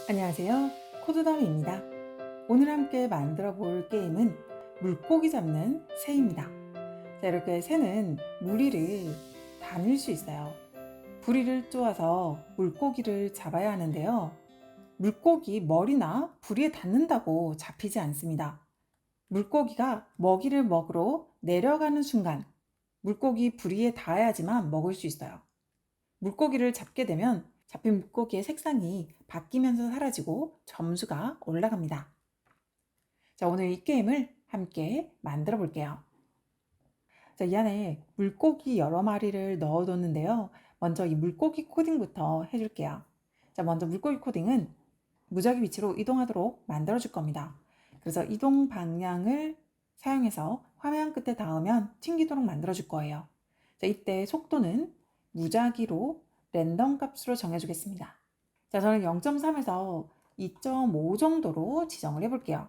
안녕하세요. 코드더미입니다. 오늘 함께 만들어 볼 게임은 물고기 잡는 새입니다. 자, 이렇게 새는 무리를 다닐 수 있어요. 부리를 쪼아서 물고기를 잡아야 하는데요. 물고기 머리나 부리에 닿는다고 잡히지 않습니다. 물고기가 먹이를 먹으러 내려가는 순간 물고기 부리에 닿아야지만 먹을 수 있어요. 물고기를 잡게 되면 잡힌 물고기의 색상이 바뀌면서 사라지고 점수가 올라갑니다. 자, 오늘 이 게임을 함께 만들어 볼게요. 자, 이 안에 물고기 여러 마리를 넣어뒀는데요. 먼저 이 물고기 코딩부터 해줄게요. 자, 먼저 물고기 코딩은 무작위 위치로 이동하도록 만들어 줄 겁니다. 그래서 이동 방향을 사용해서 화면 끝에 닿으면 튕기도록 만들어 줄 거예요. 자, 이때 속도는 무작위로 랜덤 값으로 정해주겠습니다. 자, 저는 0.3에서 2.5 정도로 지정을 해볼게요.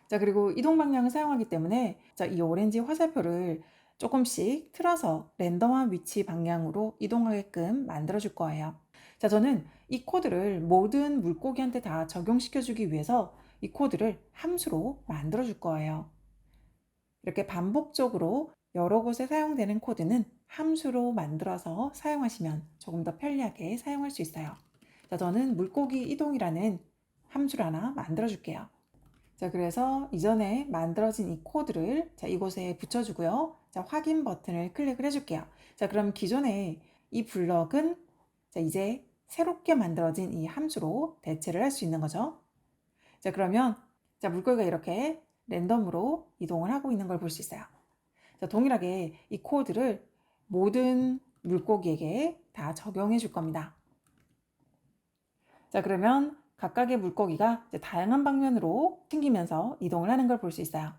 자, 그리고 이동 방향을 사용하기 때문에 자, 이 오렌지 화살표를 조금씩 틀어서 랜덤한 위치 방향으로 이동하게끔 만들어 줄 거예요. 자, 저는 이 코드를 모든 물고기한테 다 적용시켜 주기 위해서 이 코드를 함수로 만들어 줄 거예요. 이렇게 반복적으로 여러 곳에 사용되는 코드는 함수로 만들어서 사용하시면 조금 더 편리하게 사용할 수 있어요. 자, 저는 물고기 이동이라는 함수를 하나 만들어 줄게요. 자, 그래서 이전에 만들어진 이 코드를 자, 이곳에 붙여주고요. 자, 확인 버튼을 클릭을 해줄게요. 자, 그럼 기존에 이 블럭은 자, 이제 새롭게 만들어진 이 함수로 대체를 할 수 있는 거죠. 자, 그러면 자, 물고기가 이렇게 랜덤으로 이동을 하고 있는 걸 볼 수 있어요. 자, 동일하게 이 코드를 모든 물고기에게 다 적용해 줄 겁니다. 자, 그러면 각각의 물고기가 이제 다양한 방면으로 튕기면서 이동을 하는 걸 볼 수 있어요.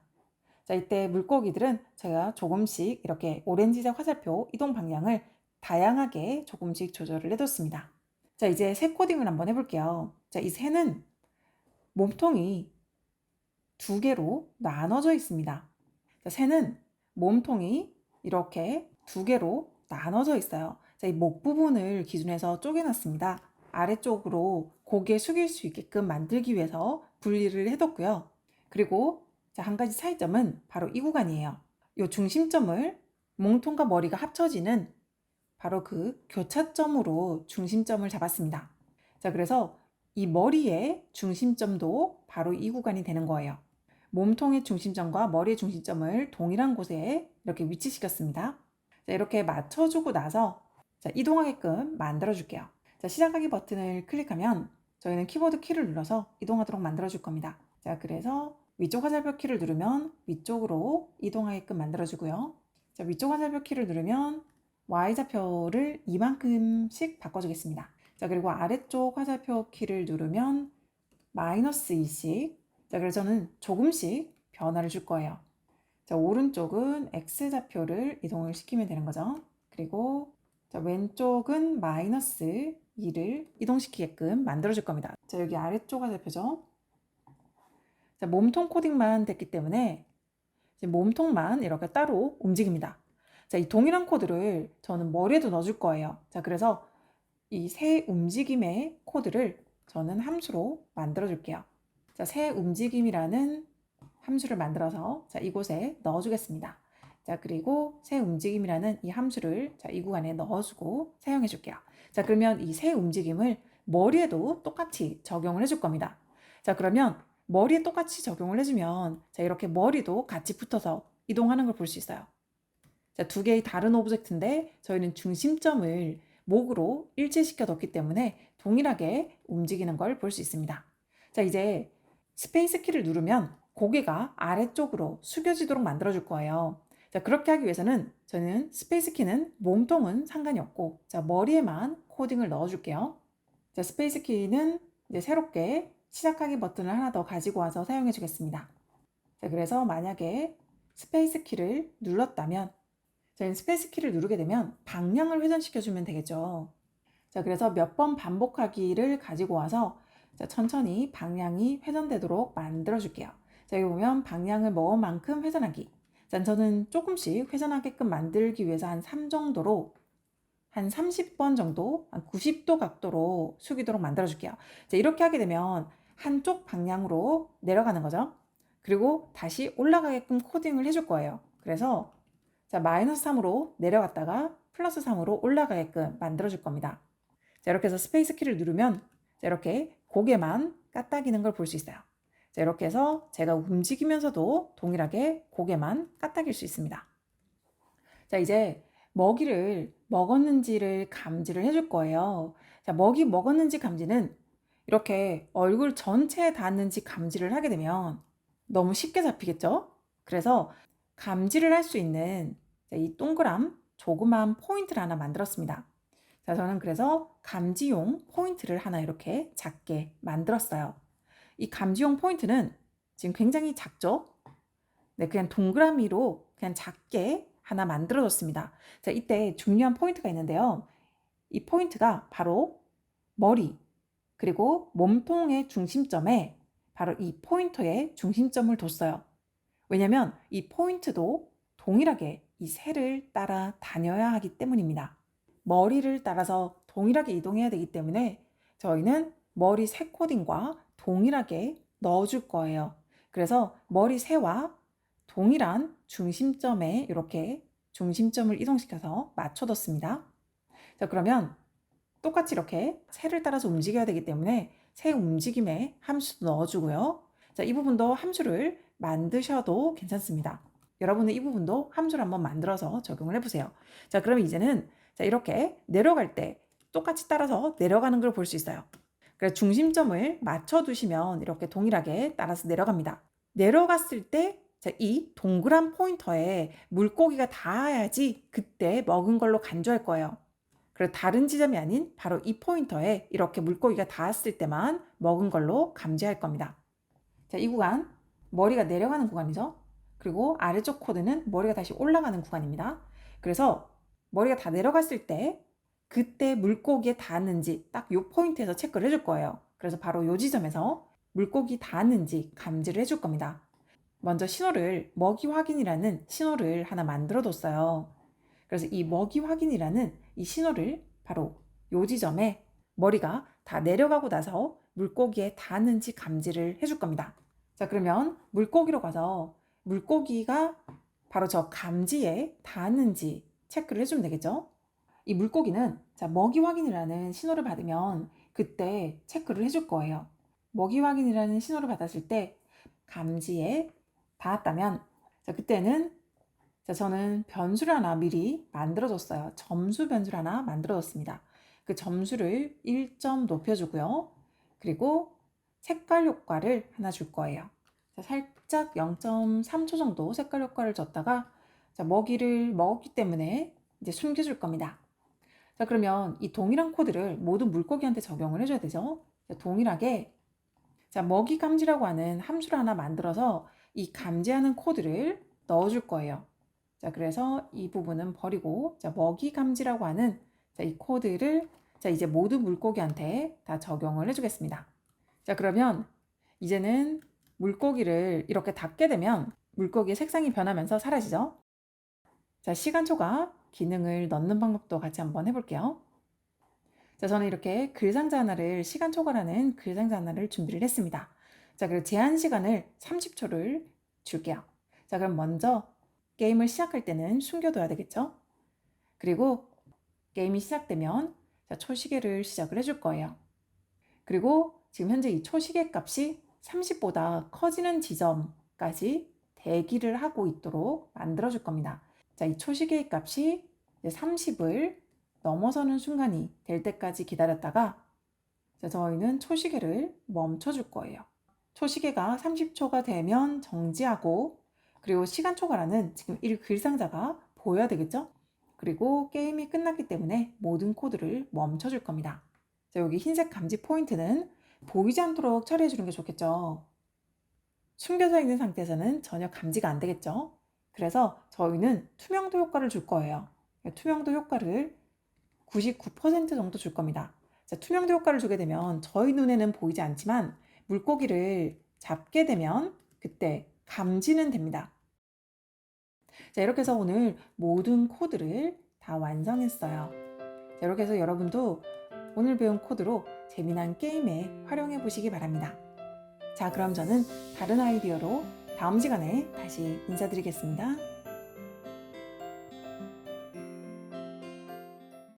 자, 이때 물고기들은 제가 조금씩 이렇게 오렌지색 화살표 이동 방향을 다양하게 조금씩 조절을 해뒀습니다. 자, 이제 새 코딩을 한번 해볼게요. 자, 이 새는 몸통이 두 개로 나눠져 있습니다. 자, 새는 몸통이 이렇게 두 개로 나눠져 있어요. 자, 이 목 부분을 기준해서 쪼개놨습니다. 아래쪽으로 고개 숙일 수 있게끔 만들기 위해서 분리를 해뒀고요. 그리고 자, 한 가지 차이점은 바로 이 구간이에요. 이 중심점을 몸통과 머리가 합쳐지는 바로 그 교차점으로 중심점을 잡았습니다. 자, 그래서 이 머리의 중심점도 바로 이 구간이 되는 거예요. 몸통의 중심점과 머리의 중심점을 동일한 곳에 이렇게 위치시켰습니다. 자, 이렇게 맞춰주고 나서 자, 이동하게끔 만들어줄게요. 자, 시작하기 버튼을 클릭하면 저희는 키보드 키를 눌러서 이동하도록 만들어줄 겁니다. 자, 그래서 위쪽 화살표 키를 누르면 위쪽으로 이동하게끔 만들어주고요. 자, 위쪽 화살표 키를 누르면 Y좌표를 이만큼씩 바꿔주겠습니다. 자, 그리고 아래쪽 화살표 키를 누르면 마이너스 2씩. 자, 그래서 저는 조금씩 변화를 줄 거예요. 자, 오른쪽은 X좌표를 이동을 시키면 되는 거죠. 그리고 자, 왼쪽은 마이너스 2를 이동시키게끔 만들어 줄 겁니다. 자, 여기 아래쪽 화살표죠. 자, 몸통 코딩만 됐기 때문에 이제 몸통만 이렇게 따로 움직입니다. 자, 이 동일한 코드를 저는 머리에도 넣어줄 거예요. 자, 그래서 이 새 움직임의 코드를 저는 함수로 만들어 줄게요. 자, 새 움직임이라는 함수를 만들어서 자, 이곳에 넣어주겠습니다. 자, 그리고 새 움직임이라는 이 함수를 자, 이 구간에 넣어주고 사용해 줄게요. 자, 그러면 이 새 움직임을 머리에도 똑같이 적용을 해줄 겁니다. 자, 그러면 머리에 똑같이 적용을 해주면 자, 이렇게 머리도 같이 붙어서 이동하는 걸 볼 수 있어요. 자, 두 개의 다른 오브젝트인데 저희는 중심점을 목으로 일치시켜 뒀기 때문에 동일하게 움직이는 걸 볼 수 있습니다. 자, 이제 스페이스 키를 누르면 고개가 아래쪽으로 숙여지도록 만들어 줄 거예요. 자, 그렇게 하기 위해서는 저는 스페이스 키는 몸통은 상관이 없고 자, 머리에만 코딩을 넣어 줄게요. 자, 스페이스 키는 이제 새롭게 시작하기 버튼을 하나 더 가지고 와서 사용해 주겠습니다. 자, 그래서 만약에 스페이스 키를 눌렀다면 저희는 스페이스 키를 누르게 되면 방향을 회전시켜 주면 되겠죠. 자, 그래서 몇 번 반복하기를 가지고 와서 자, 천천히 방향이 회전되도록 만들어 줄게요. 자, 여기 보면 방향을 먹은 만큼 회전하기. 자, 저는 조금씩 회전하게끔 만들기 위해서 한 3 정도로 한 30번 정도, 한 90도 각도로 숙이도록 만들어줄게요. 자, 이렇게 하게 되면 한쪽 방향으로 내려가는 거죠. 그리고 다시 올라가게끔 코딩을 해줄 거예요. 그래서 자, 마이너스 3으로 내려갔다가 플러스 3으로 올라가게끔 만들어줄 겁니다. 자, 이렇게 해서 스페이스 키를 누르면 자, 이렇게 고개만 까딱이는 걸 볼 수 있어요. 자, 이렇게 해서 제가 움직이면서도 동일하게 고개만 까딱일 수 있습니다. 자, 이제 먹이를 먹었는지를 감지를 해줄 거예요. 자, 먹이 먹었는지 감지는 이렇게 얼굴 전체에 닿았는지 감지를 하게 되면 너무 쉽게 잡히겠죠? 그래서 감지를 할 수 있는 이 동그란 조그만 포인트를 하나 만들었습니다. 자, 저는 그래서 감지용 포인트를 하나 이렇게 작게 만들었어요. 이 감지용 포인트는 지금 굉장히 작죠? 네, 그냥 동그라미로 그냥 작게 하나 만들어줬습니다. 자, 이때 중요한 포인트가 있는데요. 이 포인트가 바로 머리, 그리고 몸통의 중심점에 바로 이 포인터에 중심점을 뒀어요. 왜냐면 이 포인트도 동일하게 이 새를 따라 다녀야 하기 때문입니다. 머리를 따라서 동일하게 이동해야 되기 때문에 저희는 머리 새 코딩과 동일하게 넣어줄 거예요. 그래서 머리 새와 동일한 중심점에 이렇게 중심점을 이동시켜서 맞춰뒀습니다. 자, 그러면 똑같이 이렇게 새를 따라서 움직여야 되기 때문에 새 움직임에 함수도 넣어주고요. 자, 이 부분도 함수를 만드셔도 괜찮습니다. 여러분은 이 부분도 함수를 한번 만들어서 적용을 해보세요. 자, 그러면 이제는 자, 이렇게 내려갈 때 똑같이 따라서 내려가는 걸 볼 수 있어요. 그래서 중심점을 맞춰두시면 이렇게 동일하게 따라서 내려갑니다. 내려갔을 때 이 동그란 포인터에 물고기가 닿아야지 그때 먹은 걸로 간주할 거예요. 그리고 다른 지점이 아닌 바로 이 포인터에 이렇게 물고기가 닿았을 때만 먹은 걸로 감지할 겁니다. 자, 이 구간 머리가 내려가는 구간이죠. 그리고 아래쪽 코드는 머리가 다시 올라가는 구간입니다. 그래서 머리가 다 내려갔을 때 그때 물고기에 닿았는지 딱 이 포인트에서 체크를 해줄 거예요. 그래서 바로 이 지점에서 물고기 닿았는지 감지를 해줄 겁니다. 먼저 신호를 먹이 확인이라는 신호를 하나 만들어 뒀어요. 그래서 이 먹이 확인이라는 이 신호를 바로 이 지점에 머리가 다 내려가고 나서 물고기에 닿았는지 감지를 해줄 겁니다. 자, 그러면 물고기로 가서 물고기가 바로 저 감지에 닿았는지 체크를 해주면 되겠죠? 이 물고기는 자, 먹이 확인이라는 신호를 받으면 그때 체크를 해줄 거예요. 먹이 확인이라는 신호를 받았을 때 감지에 닿았다면 자, 그때는 자, 저는 변수를 하나 미리 만들어줬어요. 점수 변수를 하나 만들어줬습니다. 그 점수를 1점 높여주고요. 그리고 색깔 효과를 하나 줄 거예요. 자, 살짝 0.3초 정도 색깔 효과를 줬다가 자, 먹이를 먹었기 때문에 이제 숨겨줄 겁니다. 자, 그러면 이 동일한 코드를 모든 물고기한테 적용을 해줘야 되죠. 자, 동일하게 자, 먹이 감지라고 하는 함수를 하나 만들어서 이 감지하는 코드를 넣어줄 거예요. 자, 그래서 이 부분은 버리고 자, 먹이 감지라고 하는 자, 이 코드를 자, 이제 모든 물고기한테 다 적용을 해주겠습니다. 자, 그러면 이제는 물고기를 이렇게 닫게 되면 물고기의 색상이 변하면서 사라지죠. 자, 시간 초과 기능을 넣는 방법도 같이 한번 해볼게요. 자, 저는 이렇게 글상자 하나를 시간 초과라는 글상자 하나를 준비를 했습니다. 자, 그리고 제한 시간을 30초를 줄게요. 자, 그럼 먼저 게임을 시작할 때는 숨겨둬야 되겠죠? 그리고 게임이 시작되면 자, 초시계를 시작을 해줄 거예요. 그리고 지금 현재 이 초시계 값이 30보다 커지는 지점까지 대기를 하고 있도록 만들어줄 겁니다. 자, 이 초시계의 값이 30을 넘어서는 순간이 될 때까지 기다렸다가 자, 저희는 초시계를 멈춰줄 거예요. 초시계가 30초가 되면 정지하고 그리고 시간 초과라는 지금 1글상자가 보여야 되겠죠? 그리고 게임이 끝났기 때문에 모든 코드를 멈춰줄 겁니다. 자, 여기 흰색 감지 포인트는 보이지 않도록 처리해 주는 게 좋겠죠. 숨겨져 있는 상태에서는 전혀 감지가 안 되겠죠. 그래서 저희는 투명도 효과를 줄 거예요. 투명도 효과를 99% 정도 줄 겁니다. 자, 투명도 효과를 주게 되면 저희 눈에는 보이지 않지만 물고기를 잡게 되면 그때 감지는 됩니다. 자, 이렇게 해서 오늘 모든 코드를 다 완성했어요. 자, 이렇게 해서 여러분도 오늘 배운 코드로 재미난 게임에 활용해 보시기 바랍니다. 자, 그럼 저는 다른 아이디어로 다음 시간에 다시 인사드리겠습니다.